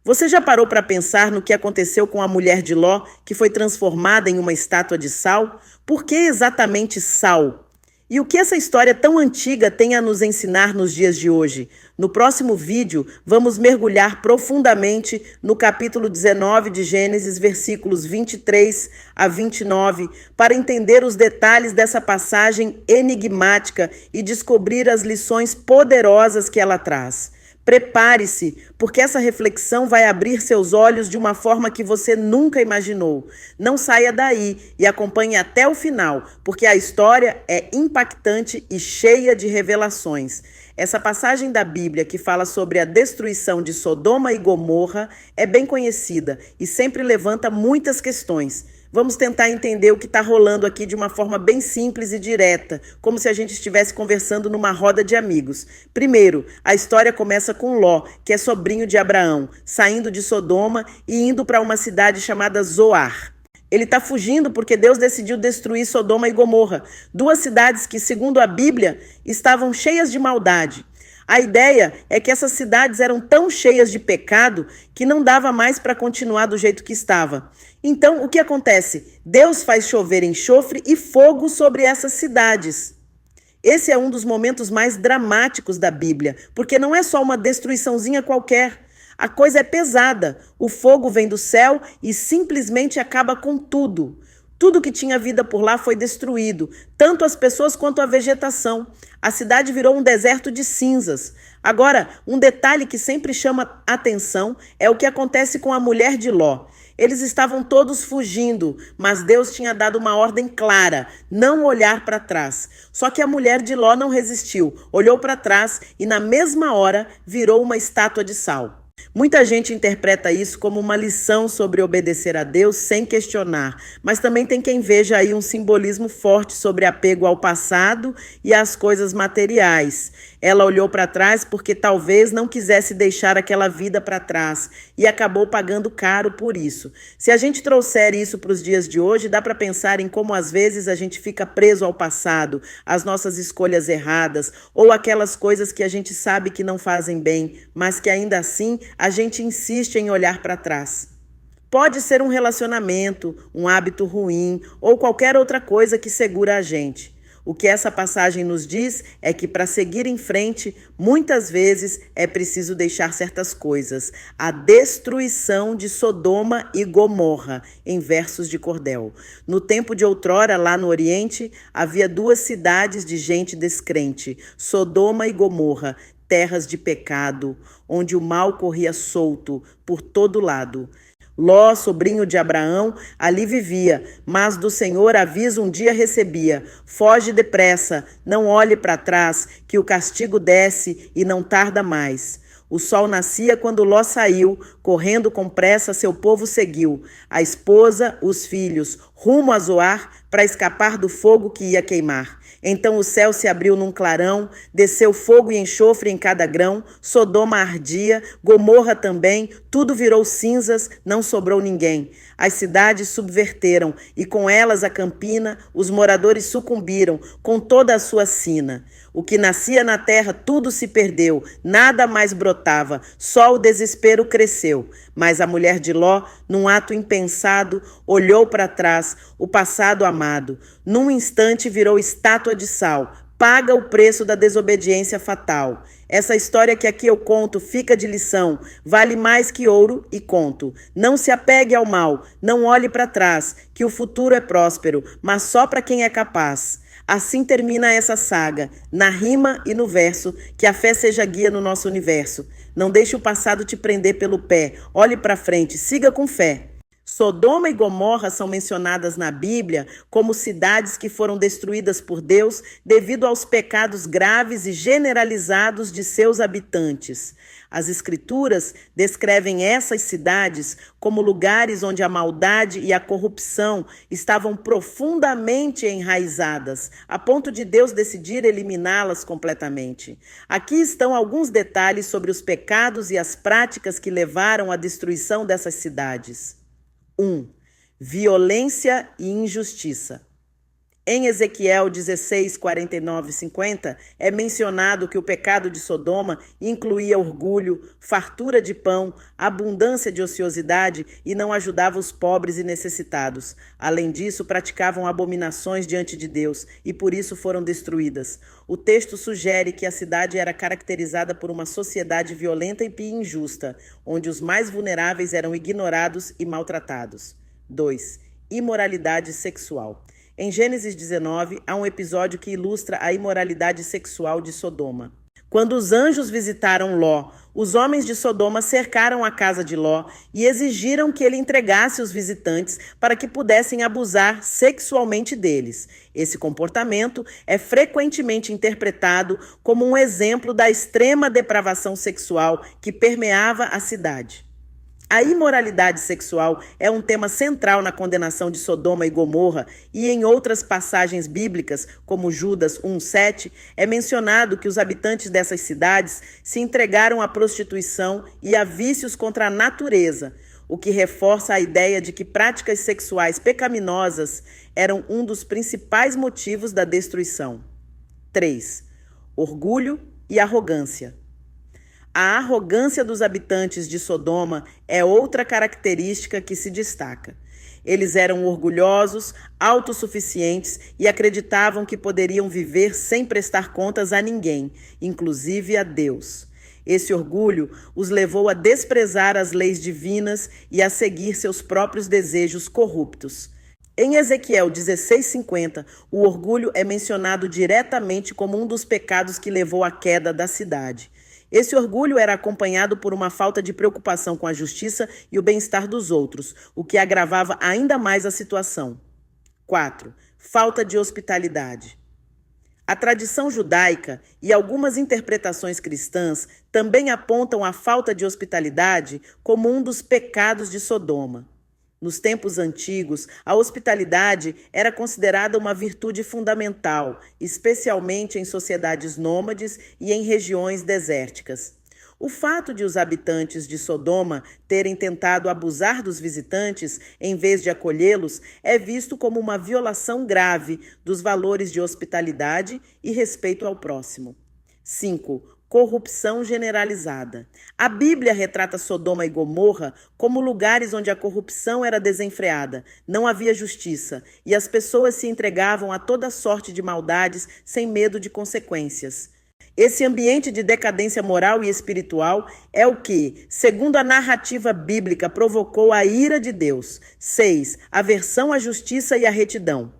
Você já parou para pensar no que aconteceu com a mulher de Ló, que foi transformada em uma estátua de sal? Por que exatamente sal? E o que essa história tão antiga tem a nos ensinar nos dias de hoje? No próximo vídeo, vamos mergulhar profundamente no capítulo 19 de Gênesis, versículos 23 a 29, para entender os detalhes dessa passagem enigmática e descobrir as lições poderosas que ela traz. Prepare-se, porque essa reflexão vai abrir seus olhos de uma forma que você nunca imaginou. Não saia daí e acompanhe até o final, porque a história é impactante e cheia de revelações. Essa passagem da Bíblia que fala sobre a destruição de Sodoma e Gomorra é bem conhecida e sempre levanta muitas questões. Vamos tentar entender o que está rolando aqui de uma forma bem simples e direta, como se a gente estivesse conversando numa roda de amigos. Primeiro, a história começa com Ló, que é sobrinho de Abraão, saindo de Sodoma e indo para uma cidade chamada Zoar. Ele está fugindo porque Deus decidiu destruir Sodoma e Gomorra, duas cidades que, segundo a Bíblia, estavam cheias de maldade. A ideia é que essas cidades eram tão cheias de pecado que não dava mais para continuar do jeito que estava. Então, o que acontece? Deus faz chover enxofre e fogo sobre essas cidades. Esse é um dos momentos mais dramáticos da Bíblia, porque não é só uma destruiçãozinha qualquer. A coisa é pesada. O fogo vem do céu e simplesmente acaba com tudo. Tudo que tinha vida por lá foi destruído, tanto as pessoas quanto a vegetação. A cidade virou um deserto de cinzas. Agora, um detalhe que sempre chama atenção é o que acontece com a mulher de Ló. Eles estavam todos fugindo, mas Deus tinha dado uma ordem clara: não olhar para trás. Só que a mulher de Ló não resistiu, olhou para trás e na mesma hora virou uma estátua de sal. Muita gente interpreta isso como uma lição sobre obedecer a Deus sem questionar, mas também tem quem veja aí um simbolismo forte sobre apego ao passado e às coisas materiais. Ela olhou para trás porque talvez não quisesse deixar aquela vida para trás e acabou pagando caro por isso. Se a gente trouxer isso para os dias de hoje, dá para pensar em como às vezes a gente fica preso ao passado, às nossas escolhas erradas ou aquelas coisas que a gente sabe que não fazem bem, mas que ainda assim a gente insiste em olhar para trás. Pode ser um relacionamento, um hábito ruim ou qualquer outra coisa que segura a gente. O que essa passagem nos diz é que para seguir em frente, muitas vezes é preciso deixar certas coisas. A destruição de Sodoma e Gomorra, em versos de cordel. No tempo de outrora, lá no Oriente, havia duas cidades de gente descrente, Sodoma e Gomorra, terras de pecado, onde o mal corria solto por todo lado. Ló, sobrinho de Abraão, ali vivia, mas do Senhor aviso um dia recebia: foge depressa, não olhe para trás, que o castigo desce e não tarda mais. O sol nascia quando Ló saiu, correndo com pressa seu povo seguiu, a esposa, os filhos, rumo a Zoar, para escapar do fogo que ia queimar. Então o céu se abriu num clarão, desceu fogo e enxofre em cada grão, Sodoma ardia, Gomorra também, tudo virou cinzas, não sobrou ninguém. As cidades subverteram, e com elas a campina, os moradores sucumbiram, com toda a sua sina. O que nascia na terra, tudo se perdeu, nada mais brotava, só o desespero cresceu. Mas a mulher de Ló, num ato impensado, olhou para trás, o passado amado. Num instante virou estátua de sal, paga o preço da desobediência fatal. Essa história que aqui eu conto fica de lição, vale mais que ouro e conto. Não se apegue ao mal, não olhe para trás, que o futuro é próspero, mas só para quem é capaz. Assim termina essa saga, na rima e no verso, que a fé seja guia no nosso universo. Não deixe o passado te prender pelo pé, olhe para frente, siga com fé. Sodoma e Gomorra são mencionadas na Bíblia como cidades que foram destruídas por Deus devido aos pecados graves e generalizados de seus habitantes. As Escrituras descrevem essas cidades como lugares onde a maldade e a corrupção estavam profundamente enraizadas, a ponto de Deus decidir eliminá-las completamente. Aqui estão alguns detalhes sobre os pecados e as práticas que levaram à destruição dessas cidades. 1. Violência e injustiça. Em Ezequiel 16, 49 e 50, é mencionado que o pecado de Sodoma incluía orgulho, fartura de pão, abundância de ociosidade e não ajudava os pobres e necessitados. Além disso, praticavam abominações diante de Deus e por isso foram destruídas. O texto sugere que a cidade era caracterizada por uma sociedade violenta e injusta, onde os mais vulneráveis eram ignorados e maltratados. 2. Imoralidade sexual. Em Gênesis 19, há um episódio que ilustra a imoralidade sexual de Sodoma. Quando os anjos visitaram Ló, os homens de Sodoma cercaram a casa de Ló e exigiram que ele entregasse os visitantes para que pudessem abusar sexualmente deles. Esse comportamento é frequentemente interpretado como um exemplo da extrema depravação sexual que permeava a cidade. A imoralidade sexual é um tema central na condenação de Sodoma e Gomorra e em outras passagens bíblicas, como Judas 1:7, é mencionado que os habitantes dessas cidades se entregaram à prostituição e a vícios contra a natureza, o que reforça a ideia de que práticas sexuais pecaminosas eram um dos principais motivos da destruição. 3. Orgulho e arrogância. A arrogância dos habitantes de Sodoma é outra característica que se destaca. Eles eram orgulhosos, autossuficientes e acreditavam que poderiam viver sem prestar contas a ninguém, inclusive a Deus. Esse orgulho os levou a desprezar as leis divinas e a seguir seus próprios desejos corruptos. Em Ezequiel 16:50, o orgulho é mencionado diretamente como um dos pecados que levou à queda da cidade. Esse orgulho era acompanhado por uma falta de preocupação com a justiça e o bem-estar dos outros, o que agravava ainda mais a situação. 4. Falta de hospitalidade. A tradição judaica e algumas interpretações cristãs também apontam a falta de hospitalidade como um dos pecados de Sodoma. Nos tempos antigos, a hospitalidade era considerada uma virtude fundamental, especialmente em sociedades nômades e em regiões desérticas. O fato de os habitantes de Sodoma terem tentado abusar dos visitantes em vez de acolhê-los é visto como uma violação grave dos valores de hospitalidade e respeito ao próximo. 5. Corrupção generalizada. A Bíblia retrata Sodoma e Gomorra como lugares onde a corrupção era desenfreada, não havia justiça e as pessoas se entregavam a toda sorte de maldades sem medo de consequências. Esse ambiente de decadência moral e espiritual é o que, segundo a narrativa bíblica, provocou a ira de Deus. 6. Aversão à justiça e à retidão.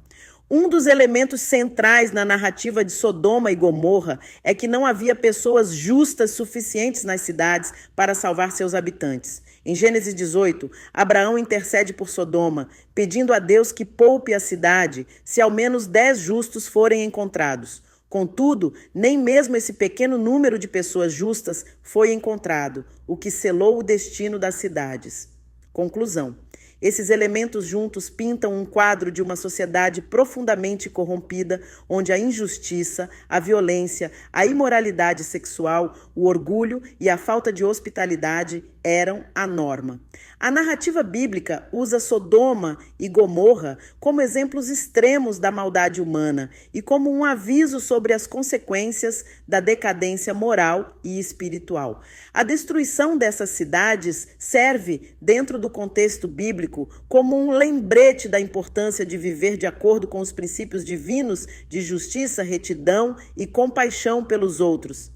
Um dos elementos centrais na narrativa de Sodoma e Gomorra é que não havia pessoas justas suficientes nas cidades para salvar seus habitantes. Em Gênesis 18, Abraão intercede por Sodoma, pedindo a Deus que poupe a cidade se ao menos 10 justos forem encontrados. Contudo, nem mesmo esse pequeno número de pessoas justas foi encontrado, o que selou o destino das cidades. Conclusão. Esses elementos juntos pintam um quadro de uma sociedade profundamente corrompida, onde a injustiça, a violência, a imoralidade sexual, o orgulho e a falta de hospitalidade eram a norma. A narrativa bíblica usa Sodoma e Gomorra como exemplos extremos da maldade humana e como um aviso sobre as consequências da decadência moral e espiritual. A destruição dessas cidades serve, dentro do contexto bíblico, como um lembrete da importância de viver de acordo com os princípios divinos de justiça, retidão e compaixão pelos outros.